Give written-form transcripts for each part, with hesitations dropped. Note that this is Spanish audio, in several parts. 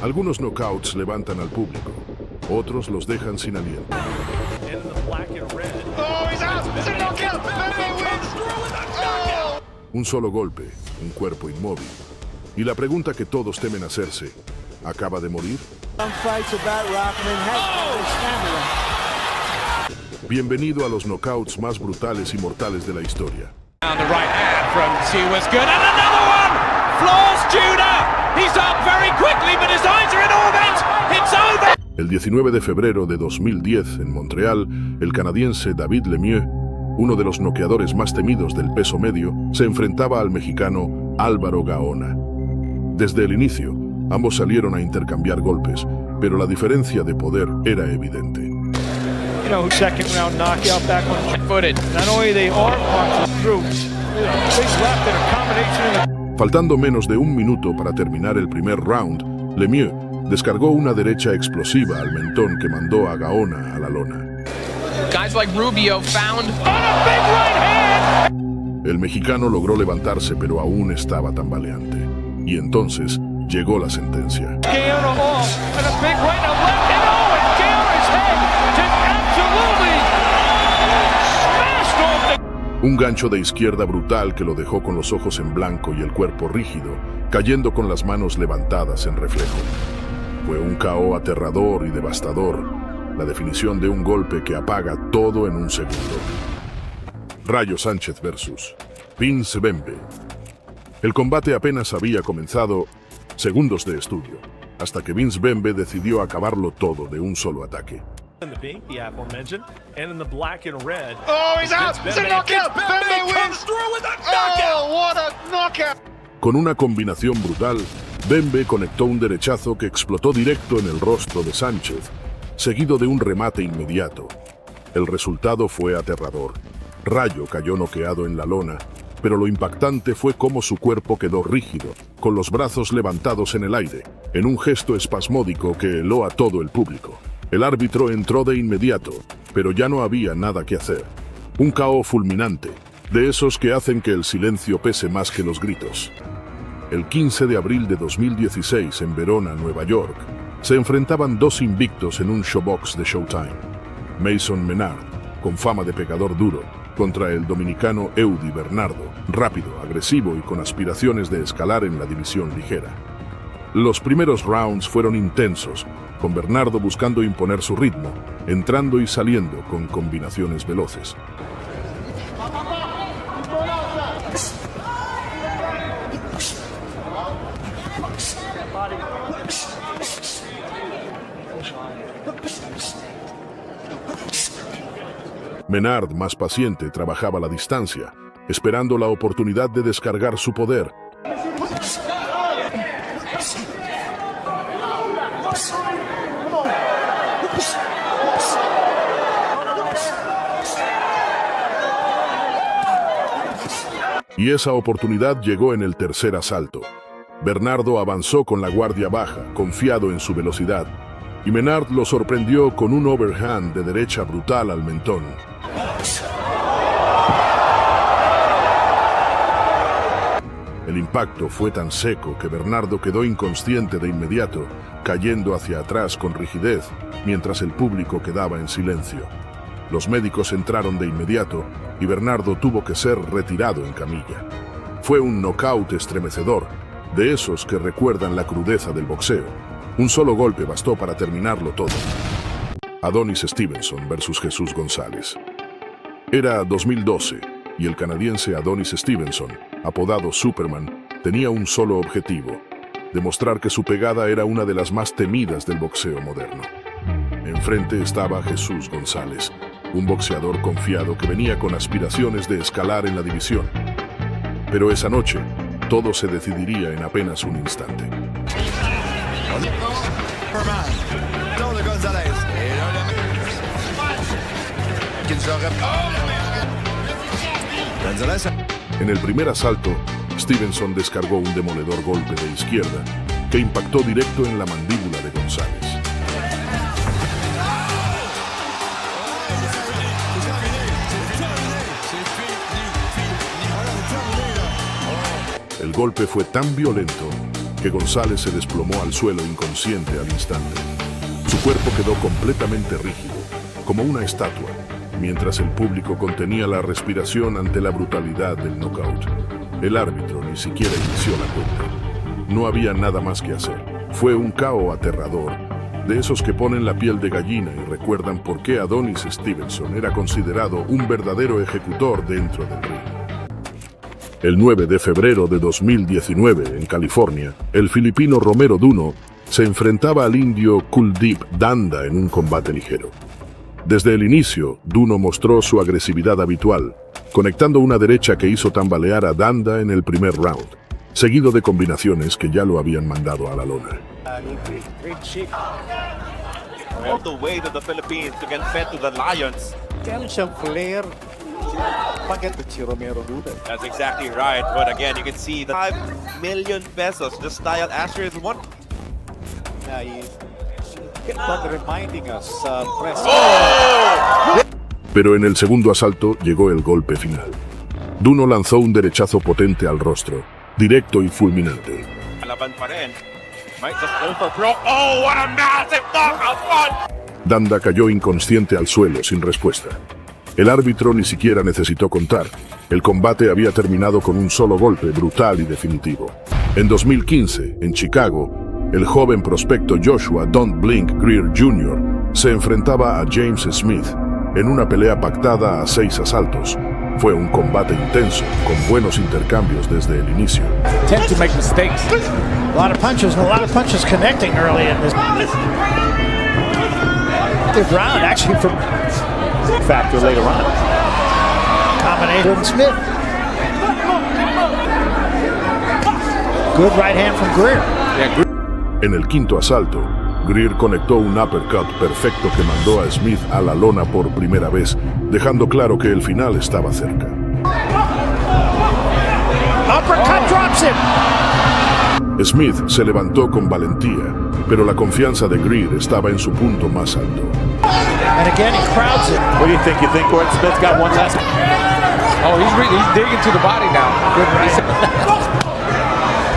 Algunos knockouts levantan al público, otros los dejan sin aliento. Un solo golpe, un cuerpo inmóvil. Y la pregunta que todos temen hacerse, ¿acaba de morir? Bienvenido a los knockouts más brutales y mortales de la historia. El 19 de febrero de 2010, en Montreal, el canadiense David Lemieux, uno de los noqueadores más temidos del peso medio, se enfrentaba al mexicano Álvaro Gaona. Desde el inicio, ambos salieron a intercambiar golpes, pero la diferencia de poder era evidente. Second round knockout back on footed. Not only the arm punch through, big left and a combination. Faltando menos de un minuto para terminar el primer round, Lemieux descargó una derecha explosiva al mentón que mandó a Gaona a la lona. Guys like Rubio found on a big right hand. El mexicano logró levantarse, pero aún estaba tambaleante. Y entonces llegó la sentencia. Gaona off and a big right and left and oh, and Gaona's head just absolutely smashed off the... Un gancho de izquierda brutal que lo dejó con los ojos en blanco y el cuerpo rígido, cayendo con las manos levantadas en reflejo. Fue un KO aterrador y devastador, la definición de un golpe que apaga todo en un segundo. Rayo Sánchez versus Vince Bembe. El combate apenas había comenzado, segundos de estudio, hasta que Vince Bembe decidió acabarlo todo de un solo ataque. In the pink, the aforementioned, and in the black and red. Oh, he's out! It's a knockout! Bembe wins! Comes through with a knockout! Oh, what a knockout! Con una combinación brutal, Bembe conectó un derechazo que explotó directo en el rostro de Sánchez, seguido de un remate inmediato. El resultado fue aterrador. Rayo cayó noqueado en la lona, pero lo impactante fue cómo su cuerpo quedó rígido, con los brazos levantados en el aire, en un gesto espasmódico que heló a todo el público. El árbitro entró de inmediato, pero ya no había nada que hacer. Un KO fulminante, de esos que hacen que el silencio pese más que los gritos. El 15 de abril de 2016, en Verona, Nueva York, se enfrentaban dos invictos en un showbox de Showtime. Mason Menard, con fama de pegador duro, contra el dominicano Eudi Bernardo, rápido, agresivo y con aspiraciones de escalar en la división ligera. Los primeros rounds fueron intensos, con Bernardo buscando imponer su ritmo, entrando y saliendo con combinaciones veloces. Menard, más paciente, trabajaba a la distancia, esperando la oportunidad de descargar su poder. Y esa oportunidad llegó en el tercer asalto. Bernardo avanzó con la guardia baja, confiado en su velocidad, y Menard lo sorprendió con un overhand de derecha brutal al mentón. El impacto fue tan seco que Bernardo quedó inconsciente de inmediato, cayendo hacia atrás con rigidez, mientras el público quedaba en silencio. Los médicos entraron de inmediato y Bernardo tuvo que ser retirado en camilla. Fue un knockout estremecedor, de esos que recuerdan la crudeza del boxeo. Un solo golpe bastó para terminarlo todo. Adonis Stevenson versus Jesús González. Era 2012 y el canadiense Adonis Stevenson, apodado Superman, tenía un solo objetivo: demostrar que su pegada era una de las más temidas del boxeo moderno. Enfrente estaba Jesús González, un boxeador confiado que venía con aspiraciones de escalar en la división. Pero esa noche, todo se decidiría en apenas un instante. En el primer asalto, Stevenson descargó un demoledor golpe de izquierda que impactó directo en la mandíbula de González. El golpe fue tan violento que González se desplomó al suelo inconsciente al instante. Su cuerpo quedó completamente rígido, como una estatua, mientras el público contenía la respiración ante la brutalidad del knockout. El árbitro ni siquiera inició la cuenta. No había nada más que hacer. Fue un KO aterrador, de esos que ponen la piel de gallina y recuerdan por qué Adonis Stevenson era considerado un verdadero ejecutor dentro del ring. El 9 de febrero de 2019, en California, el filipino Romero Duno se enfrentaba al indio Kuldeep Danda en un combate ligero. Desde el inicio, Duno mostró su agresividad habitual, conectando una derecha que hizo tambalear a Danda en el primer round, seguido de combinaciones que ya lo habían mandado a la lona. All the way to the Philippines to get fed to the Lions. That's exactly right. But again, you can see the 5 million pesos. This style Asher is one. Reminding us, Pero en el segundo asalto llegó el golpe final. Duno lanzó un derechazo potente al rostro, directo y fulminante. Laban pa rin. Might just go for broke. Oh, what a massive knockout! Danda cayó inconsciente al suelo sin respuesta. El árbitro ni siquiera necesitó contar. El combate había terminado con un solo golpe brutal y definitivo. En 2015, en Chicago, el joven prospecto Joshua Don't Blink Greer Jr. se enfrentaba a James Smith en una pelea pactada a 6 asaltos. Fue un combate intenso, con buenos intercambios desde el inicio. Tend to make mistakes. A lot of punches connecting early in this round, actually, from factor later on. Combination Smith. Good right hand from Greer. En el quinto asalto, Greer conectó un uppercut perfecto que mandó a Smith a la lona por primera vez, dejando claro que el final estaba cerca. Uppercut drops him. Smith se levantó con valentía, pero la confianza de Greer estaba en su punto más alto. And again, he crowds it. what do you think? You think Gordon Smith got one last? Oh, he's digging to the body now. Good right.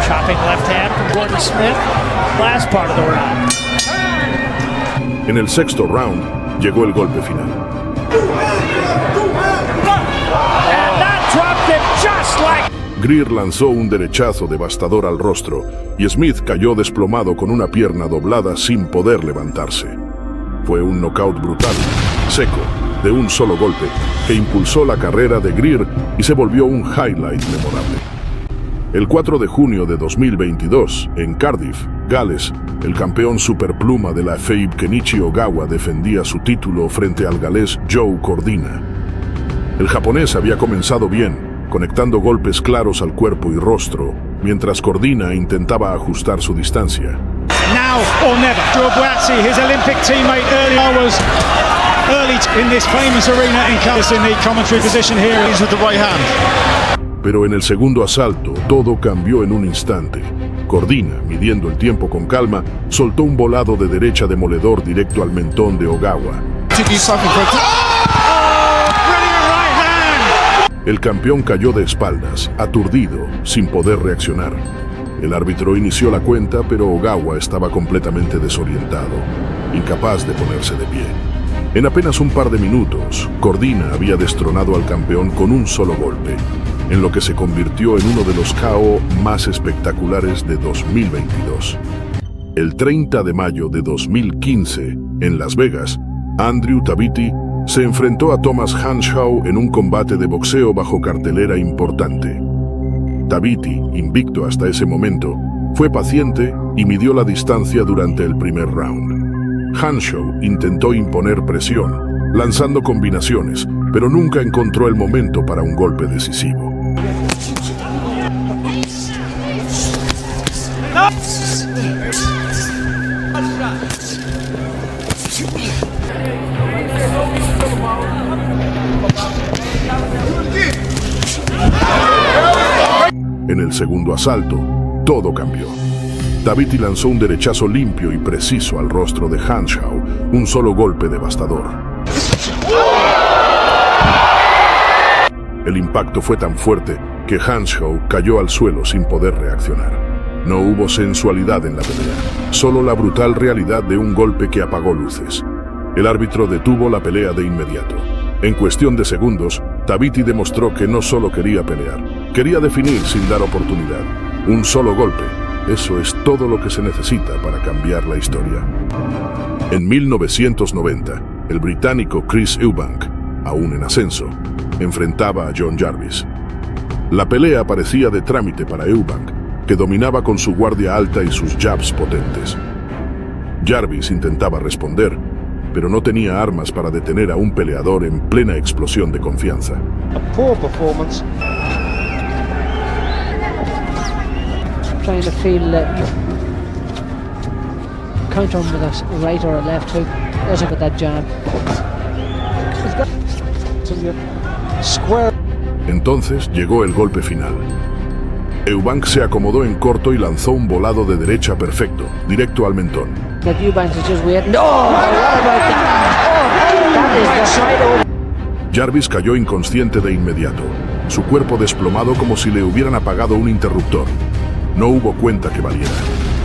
Chopping left hand from Gordon Smith. Last part of the round. En el sexto round, llegó el golpe final. And that dropped him just like... Greer lanzó un derechazo devastador al rostro y Smith cayó desplomado con una pierna doblada sin poder levantarse. Fue un knockout brutal, seco, de un solo golpe, que impulsó la carrera de Greer y se volvió un highlight memorable. El 4 de junio de 2022, en Cardiff, Gales, el campeón superpluma de la FABE Kenichi Ogawa defendía su título frente al galés Joe Cordina. El japonés había comenzado bien, conectando golpes claros al cuerpo y rostro, mientras Cordina intentaba ajustar su distancia. Now or never. Joe Buatsi, his Olympic teammate was early in this famous arena in Cardiff in the commentary position here. He's with the right hand. Pero en el segundo asalto, todo cambió en un instante. Cordina, midiendo el tiempo con calma, soltó un volado de derecha demoledor directo al mentón de Ogawa. El campeón cayó de espaldas, aturdido, sin poder reaccionar. El árbitro inició la cuenta, pero Ogawa estaba completamente desorientado, incapaz de ponerse de pie. En apenas un par de minutos, Cordina había destronado al campeón con un solo golpe, en lo que se convirtió en uno de los KO más espectaculares de 2022. El 30 de mayo de 2015, en Las Vegas, Andrew Tabiti se enfrentó a Thomas Hanshaw en un combate de boxeo bajo cartelera importante. Tabiti, invicto hasta ese momento, fue paciente y midió la distancia durante el primer round. Hanshaw intentó imponer presión, lanzando combinaciones, pero nunca encontró el momento para un golpe decisivo. En el segundo asalto, todo cambió. Tabiti lanzó un derechazo limpio y preciso al rostro de Hanshaw, un solo golpe devastador. El impacto fue tan fuerte que Hanshaw cayó al suelo sin poder reaccionar. No hubo sensualidad en la pelea, solo la brutal realidad de un golpe que apagó luces. El árbitro detuvo la pelea de inmediato. En cuestión de segundos, Thabiti demostró que no solo quería pelear, quería definir sin dar oportunidad. Un solo golpe, eso es todo lo que se necesita para cambiar la historia. En 1990, el británico Chris Eubank, aún en ascenso, enfrentaba a John Jarvis. La pelea parecía de trámite para Eubank, que dominaba con su guardia alta y sus jabs potentes. Jarvis intentaba responder, pero no tenía armas para detener a un peleador en plena explosión de confianza. A poor performance. Trying to feel counter him with a right or a left hook. Doesn't get that jab. He's got square. Entonces llegó el golpe final. Eubank se acomodó en corto y lanzó un volado de derecha perfecto, directo al mentón. That Eubank is just waiting. Oh, what about that? Oh, that is the side. Jarvis cayó inconsciente de inmediato, su cuerpo desplomado como si le hubieran apagado un interruptor. No hubo cuenta que valiera.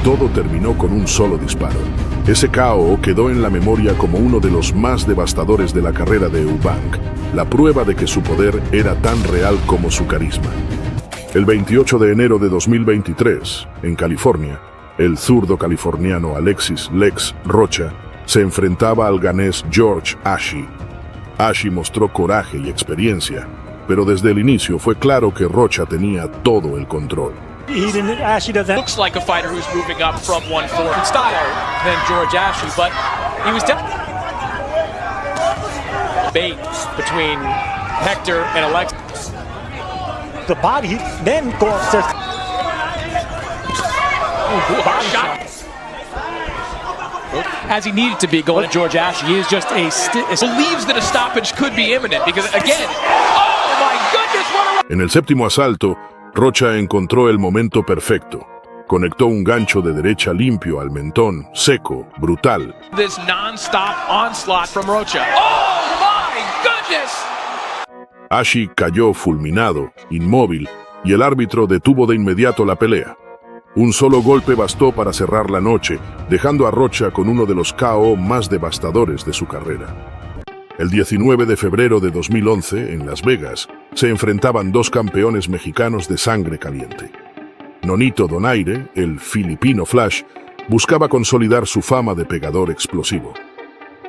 Todo terminó con un solo disparo. Ese KO quedó en la memoria como uno de los más devastadores de la carrera de Eubank, la prueba de que su poder era tan real como su carisma. El 28 de enero de 2023, en California, el zurdo californiano Alexis Lex Rocha se enfrentaba al ganés George Ashi. Ashi mostró coraje y experiencia, pero desde el inicio fue claro que Rocha tenía todo el control. Looks like a fighter who's moving up from 140 style than George Ashley, but he was bait between Hector and Alexis. The body, then go upstairs. As he needed to be going to George Ashley, he is just believes that a stoppage could be imminent because again, oh my goodness, what a... En el séptimo asalto, Rocha encontró el momento perfecto. Conectó un gancho de derecha limpio al mentón, seco, brutal. This non-stop onslaught from Rocha. Oh my goodness! Ashi cayó fulminado, inmóvil, y el árbitro detuvo de inmediato la pelea. Un solo golpe bastó para cerrar la noche, dejando a Rocha con uno de los KO más devastadores de su carrera. El 19 de febrero de 2011, en Las Vegas, se enfrentaban dos campeones mexicanos de sangre caliente. Nonito Donaire, el filipino Flash, buscaba consolidar su fama de pegador explosivo.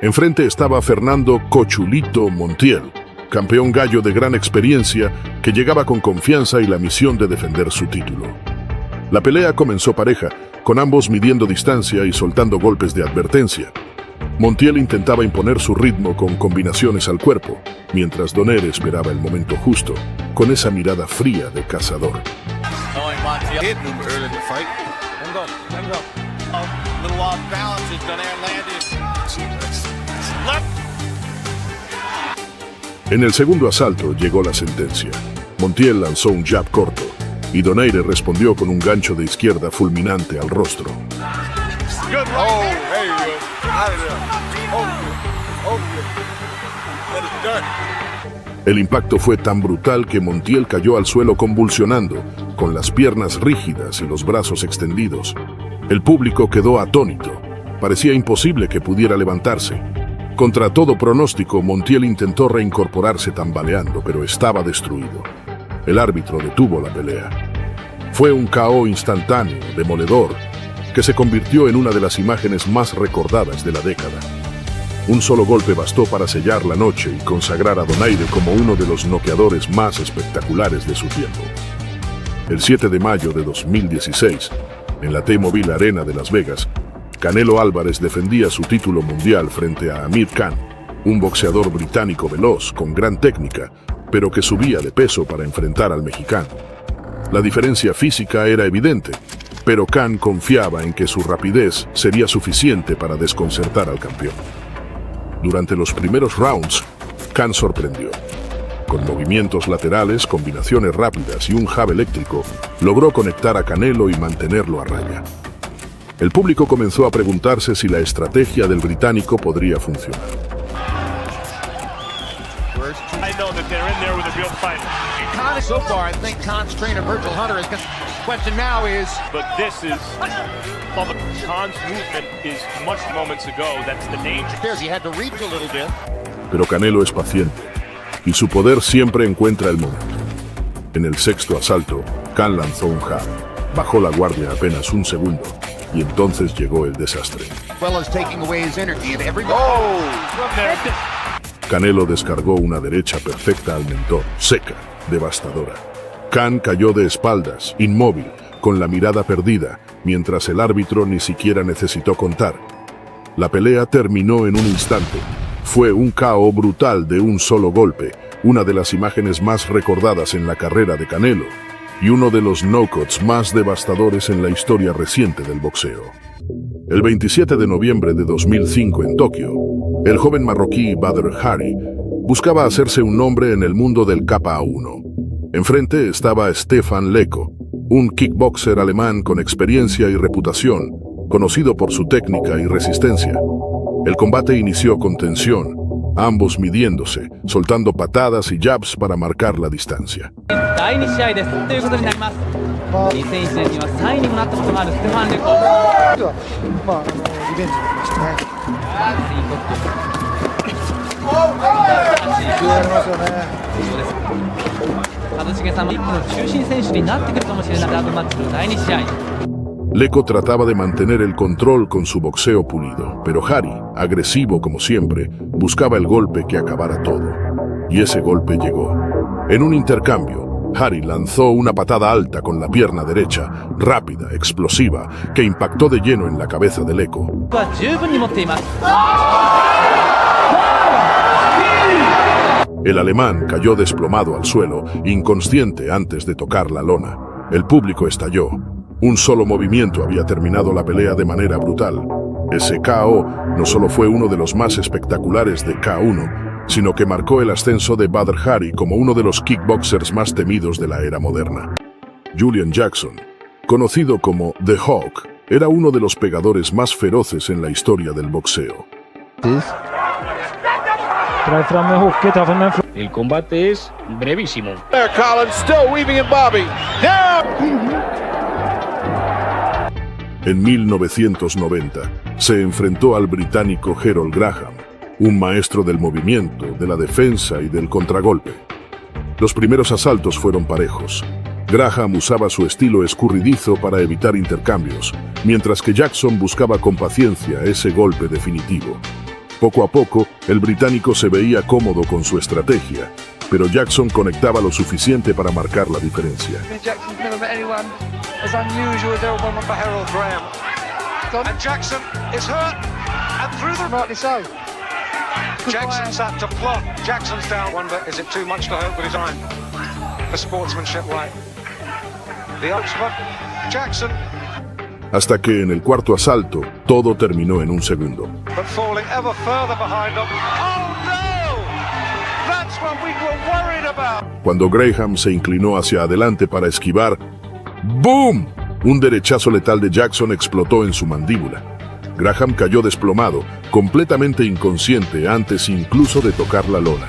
Enfrente estaba Fernando Cochulito Montiel, campeón gallo de gran experiencia que llegaba con confianza y la misión de defender su título. La pelea comenzó pareja, con ambos midiendo distancia y soltando golpes de advertencia. Montiel intentaba imponer su ritmo con combinaciones al cuerpo, mientras Donaire esperaba el momento justo, con esa mirada fría de cazador. En el segundo asalto llegó la sentencia. Montiel lanzó un jab corto, y Donaire respondió con un gancho de izquierda fulminante al rostro. El impacto fue tan brutal que Montiel cayó al suelo convulsionando, con las piernas rígidas y los brazos extendidos. El público quedó atónito. Parecía imposible que pudiera levantarse. Contra todo pronóstico, Montiel intentó reincorporarse tambaleando, pero estaba destruido. El árbitro detuvo la pelea. Fue un KO instantáneo, demoledor, que se convirtió en una de las imágenes más recordadas de la década. Un solo golpe bastó para sellar la noche y consagrar a Donaire como uno de los noqueadores más espectaculares de su tiempo. El 7 de mayo de 2016, en la T-Mobile Arena de Las Vegas, Canelo Álvarez defendía su título mundial frente a Amir Khan, un boxeador británico veloz, con gran técnica, pero que subía de peso para enfrentar al mexicano. La diferencia física era evidente, pero Khan confiaba en que su rapidez sería suficiente para desconcertar al campeón. Durante los primeros rounds, Khan sorprendió. Con movimientos laterales, combinaciones rápidas y un jab eléctrico, logró conectar a Canelo y mantenerlo a raya. El público comenzó a preguntarse si la estrategia del británico podría funcionar. fighters. I know that they're in there with a real fight. Khan, so far, I think Khan's trainer Virgil Hunter is going to. Question now is. But this is. Well, Khan's movement is much moments ago. That's the danger. He had to reach a little bit. Pero Canelo es paciente, y su poder siempre encuentra el momento. En el sexto asalto, Khan lanzó un jab, bajó la guardia apenas un segundo, y entonces llegó el desastre. Well as taking away his energy and every. Canelo descargó una derecha perfecta al mentón, seca, devastadora. Khan cayó de espaldas, inmóvil, con la mirada perdida, mientras el árbitro ni siquiera necesitó contar. La pelea terminó en un instante. Fue un KO brutal de un solo golpe, una de las imágenes más recordadas en la carrera de Canelo, y uno de los knockouts más devastadores en la historia reciente del boxeo. El 27 de noviembre de 2005 en Tokio, el joven marroquí Badr Hari buscaba hacerse un nombre en el mundo del KA1. Enfrente estaba Stefan Leko, un kickboxer alemán con experiencia y reputación, conocido por su técnica y resistencia. El combate inició con tensión, ambos midiéndose, soltando patadas y jabs para marcar la distancia. Leko trataba de mantener el control con su boxeo pulido, pero Hari, agresivo como siempre, buscaba el golpe que acabara todo. Y ese golpe llegó. En un intercambio, Hari lanzó una patada alta con la pierna derecha, rápida, explosiva, que impactó de lleno en la cabeza de Leko. El alemán cayó desplomado al suelo, inconsciente antes de tocar la lona. El público estalló. Un solo movimiento había terminado la pelea de manera brutal. Ese KO no solo fue uno de los más espectaculares de K1, sino que marcó el ascenso de Badr Hari como uno de los kickboxers más temidos de la era moderna. Julian Jackson, conocido como The Hawk, era uno de los pegadores más feroces en la historia del boxeo. El combate es brevísimo. There, Collins, still weaving and bobbing. En 1990, se enfrentó al británico Harold Graham, un maestro del movimiento, de la defensa y del contragolpe. Los primeros asaltos fueron parejos. Graham usaba su estilo escurridizo para evitar intercambios, mientras que Jackson buscaba con paciencia ese golpe definitivo. Poco a poco, el británico se veía cómodo con su estrategia, pero Jackson conectaba lo suficiente para marcar la diferencia. Jackson's never met anyone as unusual as one for Harold Graham. And Jackson is hurt, and through the rightly so. Jackson's had to plot. Jackson's down. Wonder, is it too much to hope with his iron? The sportsmanship right. The Oxford, Jackson. Hasta que en el cuarto asalto, todo terminó en un segundo. But falling ever further behind them. Oh no! That's what we were worried about. Cuando Graham se inclinó hacia adelante para esquivar, ¡boom! Un derechazo letal de Jackson explotó en su mandíbula. Graham cayó desplomado, completamente inconsciente antes incluso de tocar la lona.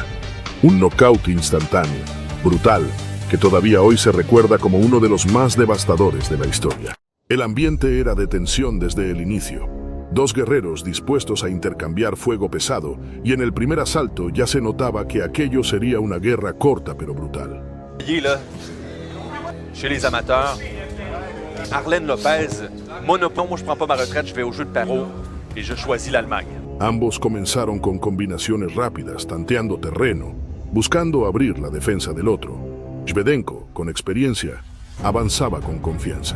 Un knockout instantáneo, brutal, que todavía hoy se recuerda como uno de los más devastadores de la historia. El ambiente era de tensión desde el inicio. Dos guerreros dispuestos a intercambiar fuego pesado, y en el primer asalto ya se notaba que aquello sería una guerra corta pero brutal. Là, chez les amateurs, Arlen Lopez, monopole, moi je prends pas ma retraite, je vais au jeu de paro et je choisis l'Allemagne. Ambos comenzaron con combinaciones rápidas, tanteando terreno, buscando abrir la defensa del otro. Shevchenko, con experiencia, avanzaba con confianza.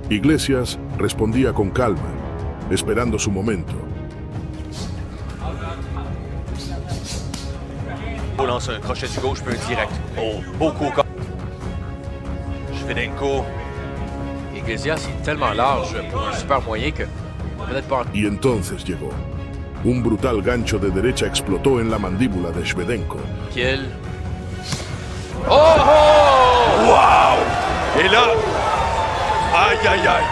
Iglesias respondía con calma, esperando su momento. On lance un crochet du gauche, puis un direct. Oh, beau coup. Shevchenko. Iglesias est tellement large pour un super moyen que peut-être pas. Y entonces llegó. Un brutal gancho de derecha explotó en la mandíbula de Shevchenko. Kiel. Oh, oh! Wow! Et là, aïe, aïe, aïe.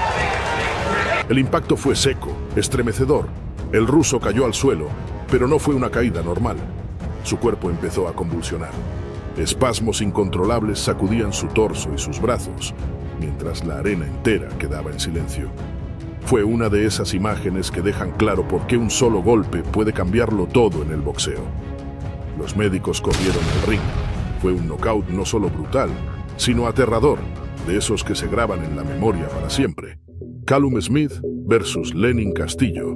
El impacto fue seco, estremecedor. El ruso cayó al suelo, pero no fue una caída normal. Su cuerpo empezó a convulsionar. Espasmos incontrolables sacudían su torso y sus brazos, mientras la arena entera quedaba en silencio. Fue una de esas imágenes que dejan claro por qué un solo golpe puede cambiarlo todo en el boxeo. Los médicos corrieron al ring. Fue un knockout no solo brutal, sino aterrador, de esos que se graban en la memoria para siempre. Callum Smith versus Lenin Castillo.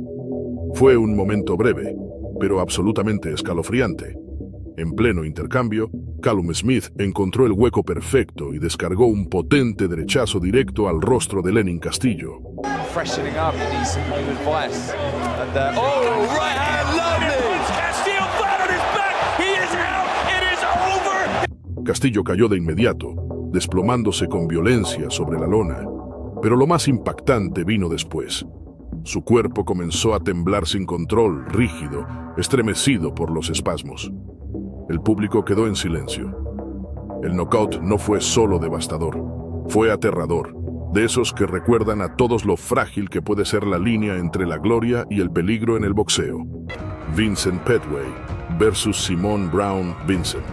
Fue un momento breve, pero absolutamente escalofriante. En pleno intercambio, Callum Smith encontró el hueco perfecto y descargó un potente derechazo directo al rostro de Lenin Castillo. Castillo cayó de inmediato, desplomándose con violencia sobre la lona. Pero lo más impactante vino después. Su cuerpo comenzó a temblar sin control, rígido, estremecido por los espasmos. El público quedó en silencio. El knockout no fue solo devastador, fue aterrador, de esos que recuerdan a todos lo frágil que puede ser la línea entre la gloria y el peligro en el boxeo. Vincent Pettway versus Simone Brown Vincent.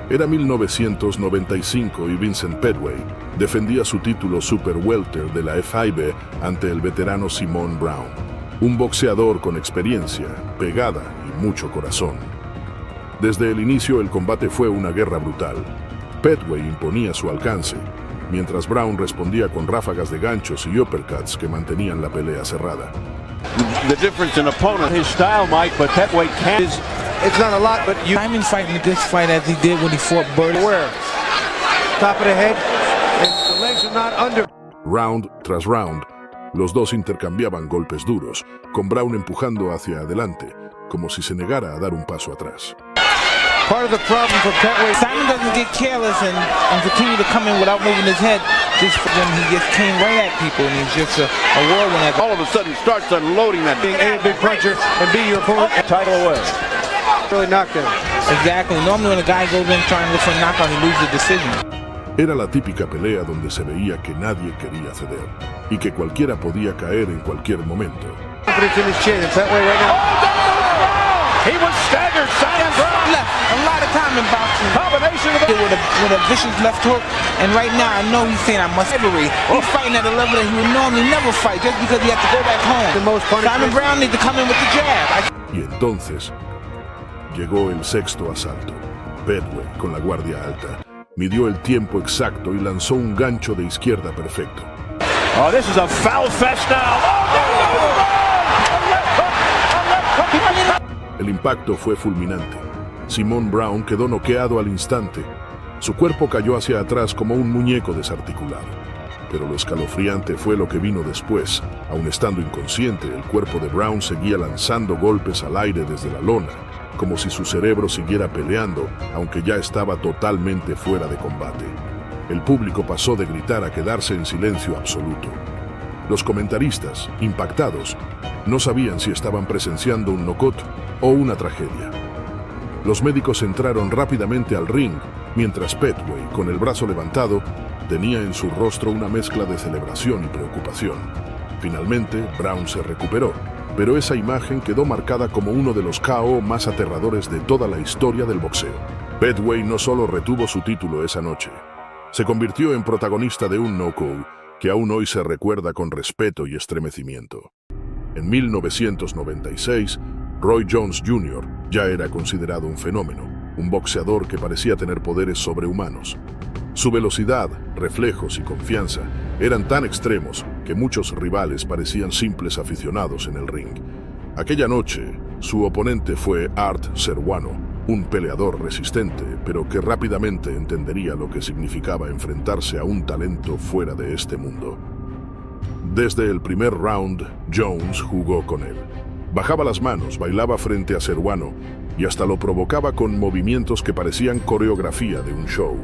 Era 1995 y Vincent Pettway defendía su título Super Welter de la FIB ante el veterano Simone Brown, un boxeador con experiencia, pegada y mucho corazón. Desde el inicio el combate fue una guerra brutal. Pettway imponía su alcance, mientras Brown respondía con ráfagas de ganchos y uppercuts que mantenían la pelea cerrada. The difference in opponent, his style, Mike, but Pettway can't. It's not a lot, but you... Diamond fighting this fight as he did when he fought Burley. Where? Top of the head, and the legs are not under. Round tras round, los dos intercambiaban golpes duros, con Brown empujando hacia adelante, como si se negara a dar un paso atrás. Part of the problem for Pettway. Simon doesn't get careless and continue to come in without moving his head. Just then he just came right at people, and he's just a whirlwind. All of a sudden starts unloading that. Being A, big puncher, and B, your opponent. Title away. Really knocked him. Exactly. Normally when a guy goes in trying to look for a knockout, he loses the decision. Era la típica pelea donde se veía que nadie quería ceder y que cualquiera podía caer en cualquier momento. He was staggered, Simon Brown. A lot of time in boxing. Combination of with a vicious left hook, and right now I know he's saying I must every. He's fighting at a level that he would normally never fight just because he has to go back home. Simon Brown needs to come in with the jab. Y entonces llegó el sexto asalto. Pettway, con la guardia alta, midió el tiempo exacto y lanzó un gancho de izquierda perfecto. Oh, this is a foul fest now. El impacto fue fulminante. Simone Brown quedó noqueado al instante. Su cuerpo cayó hacia atrás como un muñeco desarticulado. Pero lo escalofriante fue lo que vino después. Aun estando inconsciente, el cuerpo de Brown seguía lanzando golpes al aire desde la lona, como si su cerebro siguiera peleando, aunque ya estaba totalmente fuera de combate. El público pasó de gritar a quedarse en silencio absoluto. Los comentaristas, impactados, no sabían si estaban presenciando un knockout o una tragedia. Los médicos entraron rápidamente al ring, mientras Pettway, con el brazo levantado, tenía en su rostro una mezcla de celebración y preocupación. Finalmente, Brown se recuperó, pero esa imagen quedó marcada como uno de los KO más aterradores de toda la historia del boxeo. Pettway no solo retuvo su título esa noche, se convirtió en protagonista de un knockout que aún hoy se recuerda con respeto y estremecimiento. En 1996, Roy Jones Jr. ya era considerado un fenómeno, un boxeador que parecía tener poderes sobrehumanos. Su velocidad, reflejos y confianza eran tan extremos que muchos rivales parecían simples aficionados en el ring. Aquella noche, su oponente fue Art Ceruano, un peleador resistente, pero que rápidamente entendería lo que significaba enfrentarse a un talento fuera de este mundo. Desde el primer round, Jones jugó con él. Bajaba las manos, bailaba frente a Ceruano y hasta lo provocaba con movimientos que parecían coreografía de un show.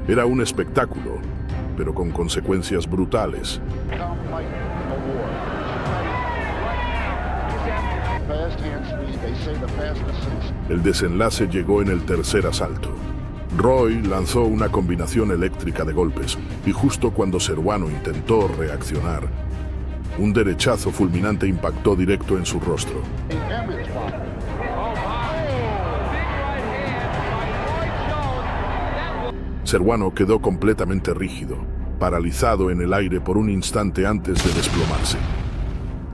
Era un espectáculo, pero con consecuencias brutales. El desenlace llegó en el tercer asalto. Roy lanzó una combinación eléctrica de golpes y justo cuando Serrano intentó reaccionar, un derechazo fulminante impactó directo en su rostro. Serrano quedó completamente rígido, paralizado en el aire por un instante antes de desplomarse.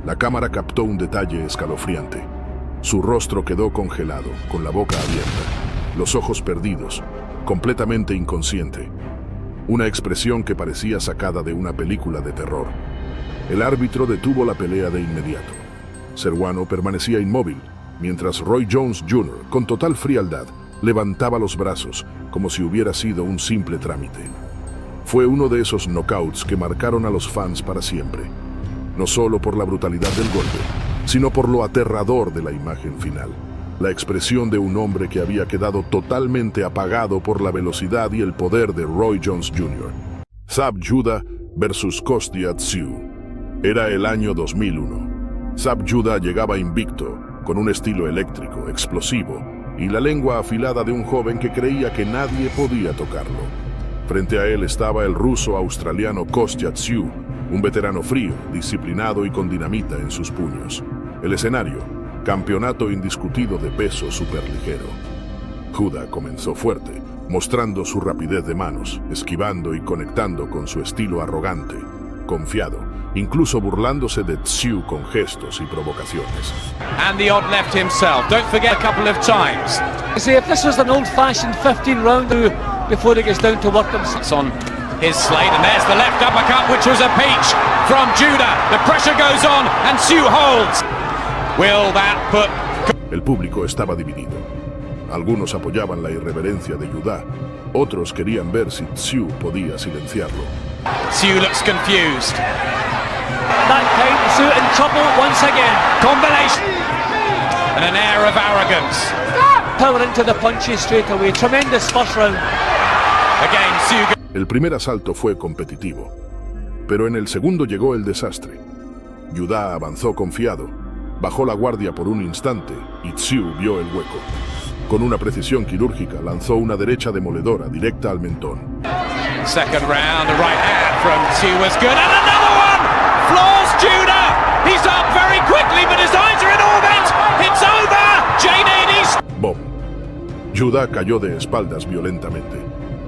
La cámara captó un detalle escalofriante. Su rostro quedó congelado, con la boca abierta, los ojos perdidos, completamente inconsciente. Una expresión que parecía sacada de una película de terror. El árbitro detuvo la pelea de inmediato. Serrano permanecía inmóvil, mientras Roy Jones Jr., con total frialdad, levantaba los brazos como si hubiera sido un simple trámite. Fue uno de esos knockouts que marcaron a los fans para siempre, no solo por la brutalidad del golpe, sino por lo aterrador de la imagen final, la expresión de un hombre que había quedado totalmente apagado por la velocidad y el poder de Roy Jones Jr. Zab Judah versus Kostya Tszyu. Era el año 2001. Zab Judah llegaba invicto, con un estilo eléctrico, explosivo, y la lengua afilada de un joven que creía que nadie podía tocarlo. Frente a él estaba el ruso-australiano Kostya Tszyu, un veterano frío, disciplinado y con dinamita en sus puños. El escenario, campeonato indiscutido de peso superligero. Judah comenzó fuerte, mostrando su rapidez de manos, esquivando y conectando con su estilo arrogante, confiado, incluso burlándose de Tszyu con gestos y provocaciones. And the odd left himself. Don't forget a couple of times. See, if this was an old-fashioned 15-round before he gets down to work himself. It's on his slate, and there's the left uppercut, which was a peach from Judah. The pressure goes on, and Tszyu holds. Will that put... El público estaba dividido. Algunos apoyaban la irreverencia de Judah, otros querían ver si Tszyu podía silenciarlo. Tszyu looks confused. That time, Tszyu in trouble once again. Combination. And an air of arrogance. Power into the punches straight away. Tremendous first round. Again, Tszyu. El primer asalto fue competitivo, pero en el segundo llegó el desastre. Judah avanzó confiado, bajó la guardia por un instante y Tszyu vio el hueco. Con una precisión quirúrgica lanzó una derecha demoledora directa al mentón. Second round, the right hand from Tszyu was good, and another one! Floors Judah! He's up very quickly, but his eyes are in orbit! It's over! Jane ¡Bom! Judah cayó de espaldas violentamente,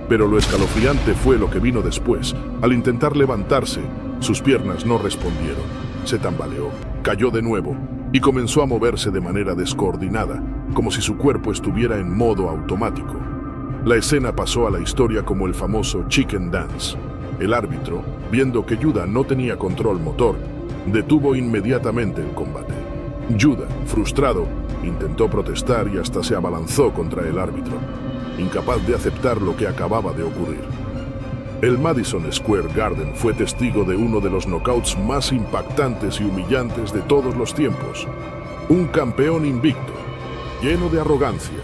pero lo escalofriante fue lo que vino después. Al intentar levantarse, sus piernas no respondieron. Se tambaleó, cayó de nuevo y comenzó a moverse de manera descoordinada, como si su cuerpo estuviera en modo automático. La escena pasó a la historia como el famoso Chicken Dance. El árbitro, viendo que Judah no tenía control motor, detuvo inmediatamente el combate. Judah, frustrado, intentó protestar y hasta se abalanzó contra el árbitro, incapaz de aceptar lo que acababa de ocurrir. El Madison Square Garden fue testigo de uno de los knockouts más impactantes y humillantes de todos los tiempos. Un campeón invicto, lleno de arrogancia,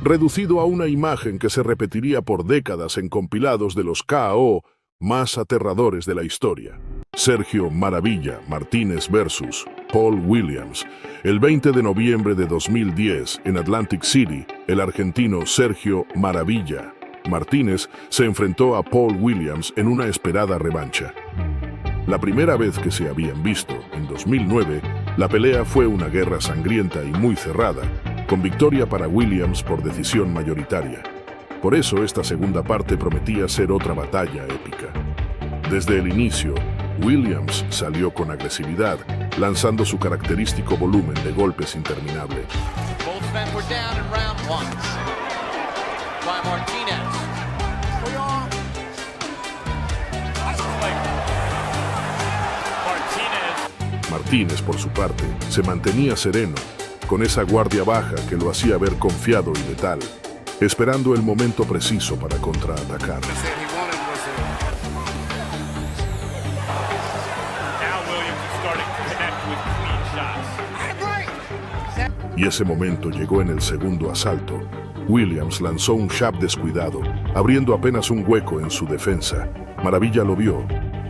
reducido a una imagen que se repetiría por décadas en compilados de los KO más aterradores de la historia. Sergio Maravilla Martínez versus Paul Williams. El 20 de noviembre de 2010, en Atlantic City, el argentino Sergio Maravilla Martínez se enfrentó a Paul Williams en una esperada revancha. La primera vez que se habían visto, en 2009, la pelea fue una guerra sangrienta y muy cerrada, con victoria para Williams por decisión mayoritaria. Por eso esta segunda parte prometía ser otra batalla épica. Desde el inicio, Williams salió con agresividad, lanzando su característico volumen de golpes interminable. Martínez, por su parte, se mantenía sereno, con esa guardia baja que lo hacía ver confiado y letal, esperando el momento preciso para contraatacar. Y ese momento llegó en el segundo asalto. Williams lanzó un jab descuidado, abriendo apenas un hueco en su defensa. Maravilla lo vio,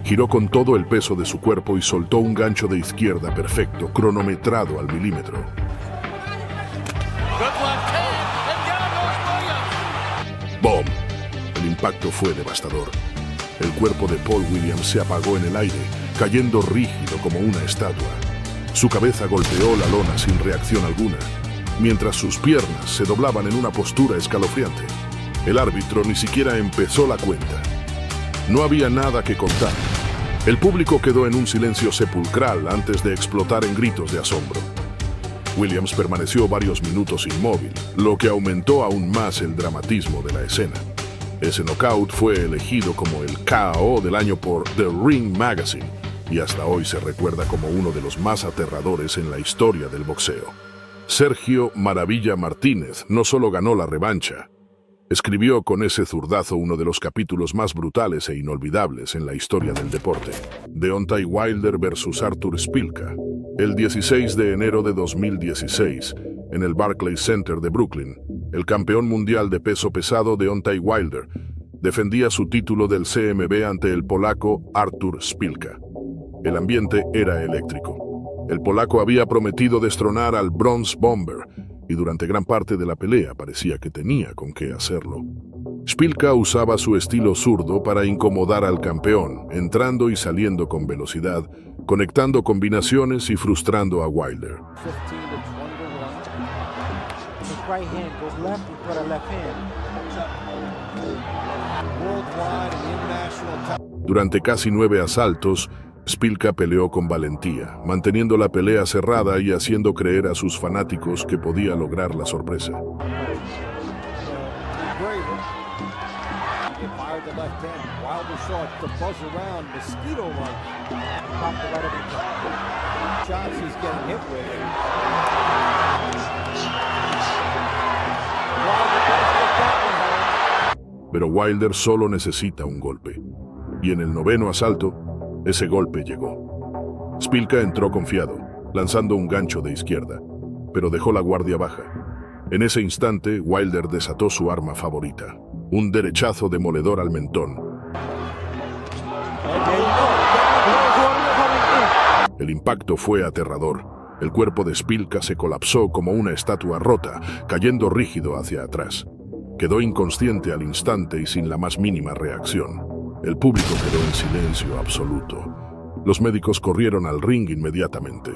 giró con todo el peso de su cuerpo y soltó un gancho de izquierda perfecto, cronometrado al milímetro. ¡Bom! impacto fue devastador. El cuerpo de Paul Williams se apagó en el aire, cayendo rígido como una estatua. Su cabeza golpeó la lona sin reacción alguna, mientras sus piernas se doblaban en una postura escalofriante. El árbitro ni siquiera empezó la cuenta. No había nada que contar. El público quedó en un silencio sepulcral antes de explotar en gritos de asombro. Williams permaneció varios minutos inmóvil, lo que aumentó aún más el dramatismo de la escena. Ese knockout fue elegido como el KO del año por The Ring Magazine y hasta hoy se recuerda como uno de los más aterradores en la historia del boxeo. Sergio Maravilla Martínez no solo ganó la revancha, escribió con ese zurdazo uno de los capítulos más brutales e inolvidables en la historia del deporte. Deontay Wilder versus Artur Szpilka. El 16 de enero de 2016, en el Barclays Center de Brooklyn, el campeón mundial de peso pesado Deontay Wilder defendía su título del CMB ante el polaco Artur Szpilka. El ambiente era eléctrico. El polaco había prometido destronar al Bronze Bomber y durante gran parte de la pelea parecía que tenía con qué hacerlo. Szpilka usaba su estilo zurdo para incomodar al campeón, entrando y saliendo con velocidad, conectando combinaciones y frustrando a Wilder. Durante casi 9 asaltos, Szpilka peleó con valentía, manteniendo la pelea cerrada y haciendo creer a sus fanáticos que podía lograr la sorpresa. Pero Wilder solo necesita un golpe. Y en el 9º asalto, ese golpe llegó. Szpilka entró confiado, lanzando un gancho de izquierda, pero dejó la guardia baja. En ese instante, Wilder desató su arma favorita, un derechazo demoledor al mentón. El impacto fue aterrador. El cuerpo de Szpilka se colapsó como una estatua rota, cayendo rígido hacia atrás. Quedó inconsciente al instante y sin la más mínima reacción. El público quedó en silencio absoluto. Los médicos corrieron al ring inmediatamente.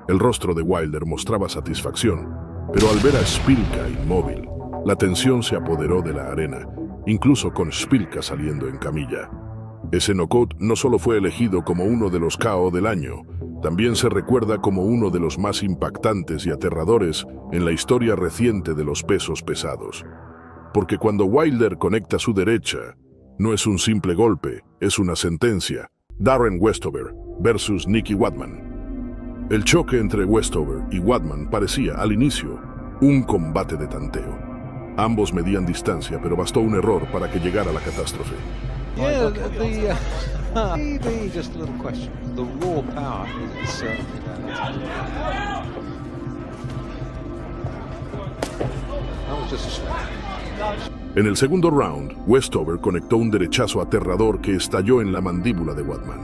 El rostro de Wilder mostraba satisfacción, pero al ver a Szpilka inmóvil, la tensión se apoderó de la arena, incluso con Szpilka saliendo en camilla. Ese knockout no solo fue elegido como uno de los KO del año, también se recuerda como uno de los más impactantes y aterradores en la historia reciente de los pesos pesados. Porque cuando Wilder conecta su derecha, no es un simple golpe, es una sentencia. Darren Westover versus Nicky Wadman. El choque entre Westover y Wadman parecía, al inicio, un combate de tanteo. Ambos medían distancia, pero bastó un error para que llegara la catástrofe. Just a little question. The raw power is that was just a En el segundo round, Westover conectó un derechazo aterrador que estalló en la mandíbula de Wadman.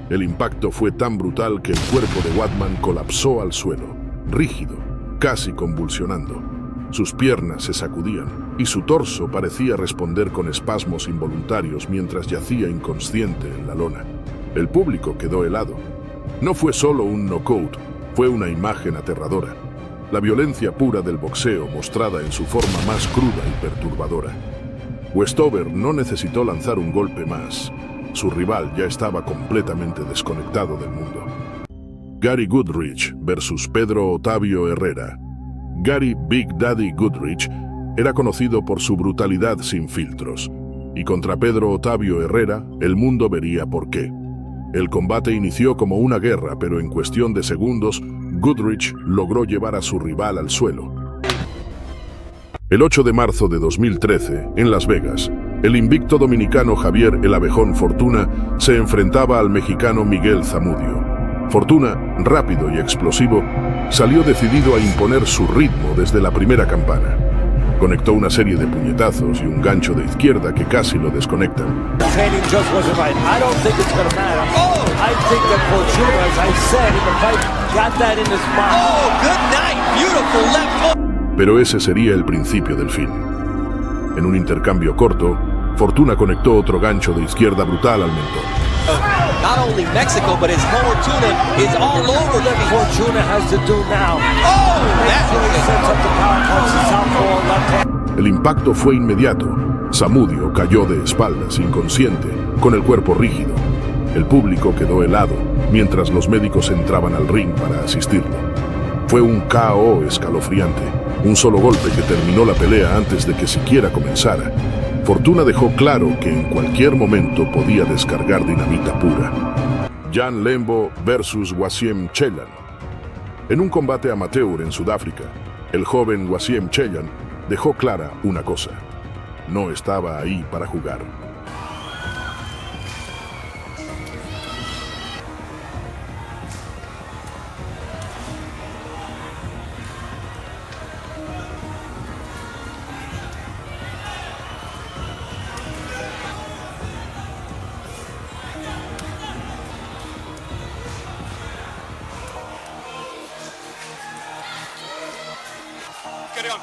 El impacto fue tan brutal que el cuerpo de Wadman colapsó al suelo, rígido, casi convulsionando. Sus piernas se sacudían y su torso parecía responder con espasmos involuntarios mientras yacía inconsciente en la lona. El público quedó helado. No fue solo un knockout, fue una imagen aterradora. La violencia pura del boxeo mostrada en su forma más cruda y perturbadora. Westover no necesitó lanzar un golpe más. Su rival ya estaba completamente desconectado del mundo. Gary Goodridge versus Pedro Otavio Herrera. Gary Big Daddy Goodridge era conocido por su brutalidad sin filtros. Y contra Pedro Otavio Herrera, el mundo vería por qué. El combate inició como una guerra, pero en cuestión de segundos, Goodridge logró llevar a su rival al suelo. El 8 de marzo de 2013, en Las Vegas, el invicto dominicano Javier El Abejón Fortuna se enfrentaba al mexicano Miguel Zamudio. Fortuna, rápido y explosivo, salió decidido a imponer su ritmo desde la primera campana. Conectó una serie de puñetazos y un gancho de izquierda que casi lo desconectan. Pero ese sería el principio del fin. En un intercambio corto, Fortuna conectó otro gancho de izquierda brutal al mentón. Not only Mexico, but his Fortuna is all over them. Fortuna has to do now. El impacto fue inmediato. Zamudio cayó de espaldas, inconsciente, con el cuerpo rígido. El público quedó helado, mientras los médicos entraban al ring para asistirlo. Fue un KO escalofriante, un solo golpe que terminó la pelea antes de que siquiera comenzara. Fortuna dejó claro que en cualquier momento podía descargar dinamita pura. Jan Lembo versus Wasiem Chelan. En un combate amateur en Sudáfrica, el joven Wasiem Chelan dejó clara una cosa: no estaba ahí para jugar.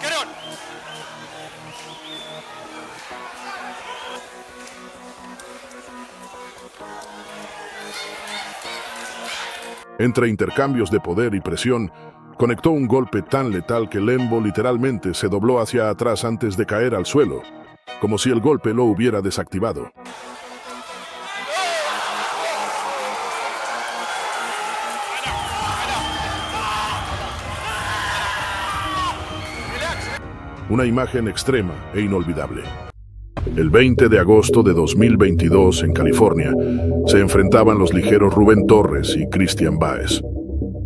Get on. Entre intercambios de poder y presión, conectó un golpe tan letal que Lembo literalmente se dobló hacia atrás antes de caer al suelo, como si el golpe lo hubiera desactivado. Una imagen extrema e inolvidable. El 20 de agosto de 2022 en California, se enfrentaban los ligeros Rubén Torres y Christian Báez.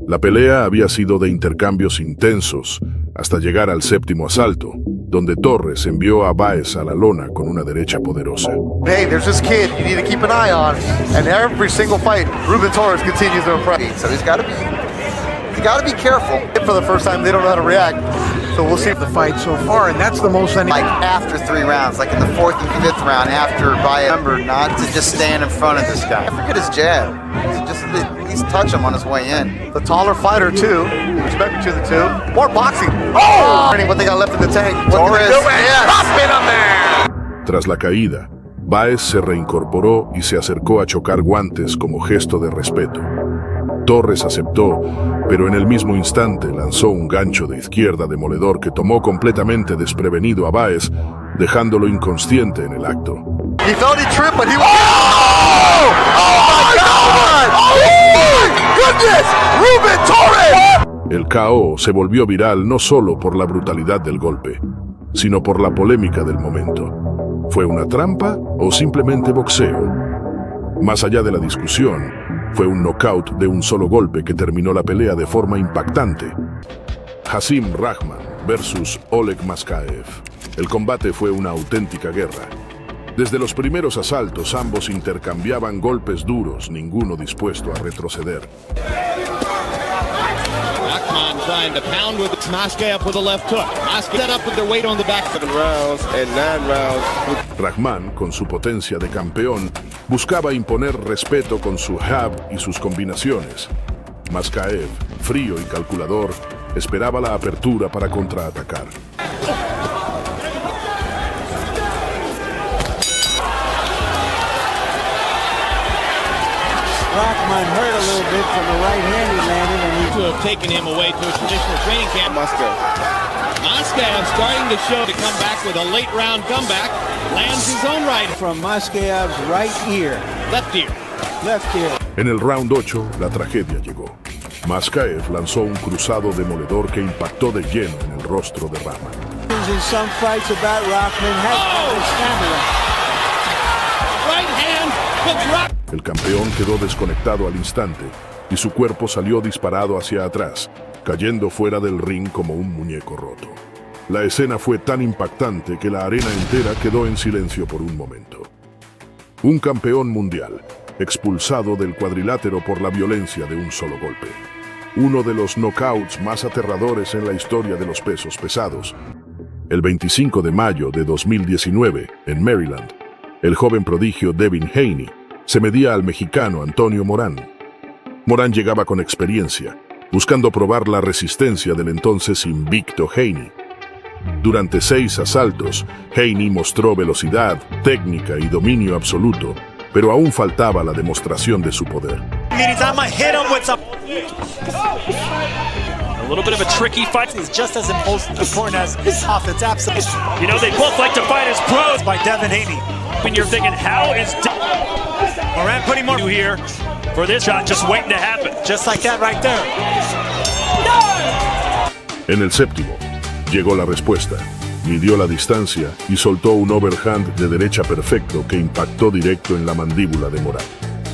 La pelea había sido de intercambios intensos hasta llegar al séptimo asalto, donde Torres envió a Báez a la lona con una derecha poderosa. Hey, there's this kid you need to keep an eye on, and every single fight, Rubén Torres continues to impress. So he's got to be careful. For the first time, they don't know how to react. So we'll see the fight so far, and that's the most like after 3 rounds, like in the 4th and 5th round, after by remember not to just stand in front of this guy. I forget his jab. Just at least touch him on his way in. The taller fighter too. Respect between the two. More boxing. Oh! What they got left in the tank. Torres. Yes. Pop it on there. Tras la caída, Báez se reincorporó y se acercó a chocar guantes como gesto de respeto. Torres aceptó, pero en el mismo instante lanzó un gancho de izquierda demoledor que tomó completamente desprevenido a Báez, dejándolo inconsciente en el acto. He thought he tripped, but he was... Oh my God! Oh my goodness! Rubén Torres! El KO se volvió viral no solo por la brutalidad del golpe, sino por la polémica del momento. ¿Fue una trampa o simplemente boxeo? Más allá de la discusión, fue un knockout de un solo golpe que terminó la pelea de forma impactante. Hasim Rahman versus Oleg Maskaev. El combate fue una auténtica guerra. Desde los primeros asaltos ambos intercambiaban golpes duros, ninguno dispuesto a retroceder. Rahman trying to pound with Maskaev with a left hook. Maskaev set up with their weight on the back. 7 rounds and 9 rounds. Rahman, con su potencia de campeón, buscaba imponer respeto con su jab y sus combinaciones. Maskaev, frío y calculador, esperaba la apertura para contraatacar. Rahman hurt a little bit from the right hand he landed, and he to have taken him away to a traditional training camp. Maskaev starting to show to come back with a late round comeback. Lands his own right from Maskaev's right ear. Left ear. Left ear. En el round 8, la tragedia llegó. Maskaev lanzó un cruzado demoledor que impactó de lleno en el rostro de Rahman. In some fights about Rahman has stamina. Right hand, but drop. El campeón quedó desconectado al instante y su cuerpo salió disparado hacia atrás, cayendo fuera del ring como un muñeco roto. La escena fue tan impactante que la arena entera quedó en silencio por un momento. Un campeón mundial, expulsado del cuadrilátero por la violencia de un solo golpe. Uno de los knockouts más aterradores en la historia de los pesos pesados. El 25 de mayo de 2019, en Maryland, el joven prodigio Devin Haney se medía al mexicano Antonio Morán. Morán llegaba con experiencia, buscando probar la resistencia del entonces invicto Haney. Durante 6 asaltos, Haney mostró velocidad, técnica y dominio absoluto, pero aún faltaba la demostración de su poder. A little bit of a tricky fight. Is just as important as offense. Absolutely. You know, they both like to fight as pros. By Devin Haney. When you're thinking, how is Morán putting more here for this shot just waiting to happen? Just like that right there. En el séptimo, llegó la respuesta. Midió la distancia y soltó un overhand de derecha perfecto que impactó directo en la mandíbula de Morán.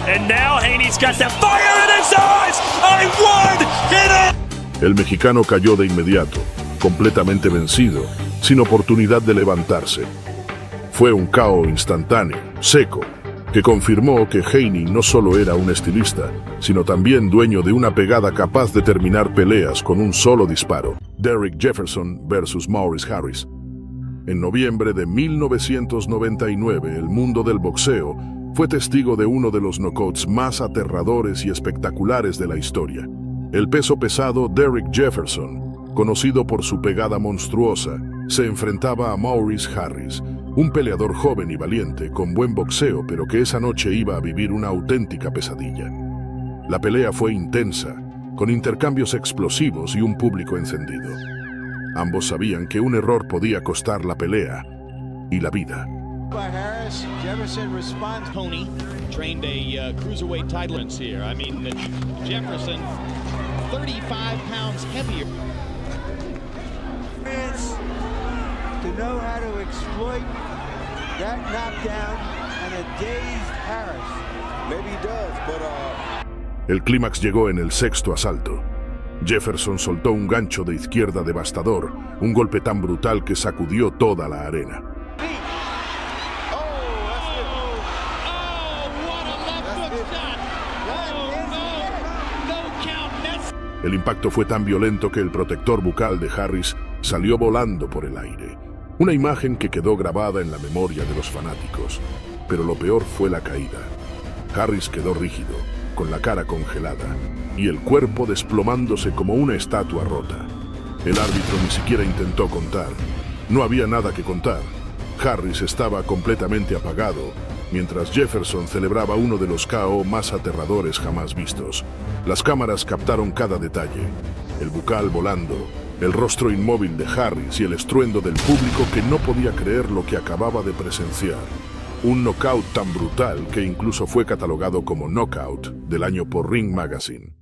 And now Haney's got that fire in his eyes. I won! Hit it! El mexicano cayó de inmediato, completamente vencido, sin oportunidad de levantarse. Fue un KO instantáneo, seco, que confirmó que Haney no solo era un estilista, sino también dueño de una pegada capaz de terminar peleas con un solo disparo. Derek Jefferson versus Maurice Harris. En noviembre de 1999, el mundo del boxeo fue testigo de uno de los knockouts más aterradores y espectaculares de la historia. El peso pesado Derek Jefferson, conocido por su pegada monstruosa, se enfrentaba a Maurice Harris, un peleador joven y valiente con buen boxeo, pero que esa noche iba a vivir una auténtica pesadilla. La pelea fue intensa, con intercambios explosivos y un público encendido. Ambos sabían que un error podía costar la pelea y la vida. Harris, Jefferson responds. Tony trained a cruiserweight title here. I mean, Jefferson, 35 pounds heavier. To know how to exploit that knockdown and a dazed Harris. Maybe he does, but El clímax llegó en el sexto asalto. Jefferson soltó un gancho de izquierda devastador, un golpe tan brutal que sacudió toda la arena. El impacto fue tan violento que el protector bucal de Harris salió volando por el aire. Una imagen que quedó grabada en la memoria de los fanáticos. Pero lo peor fue la caída. Harris quedó rígido, con la cara congelada, y el cuerpo desplomándose como una estatua rota. El árbitro ni siquiera intentó contar. No había nada que contar. Harris estaba completamente apagado, mientras Jefferson celebraba uno de los KO más aterradores jamás vistos. Las cámaras captaron cada detalle. El bucal volando, el rostro inmóvil de Harris y el estruendo del público que no podía creer lo que acababa de presenciar. Un knockout tan brutal que incluso fue catalogado como knockout del año por Ring Magazine.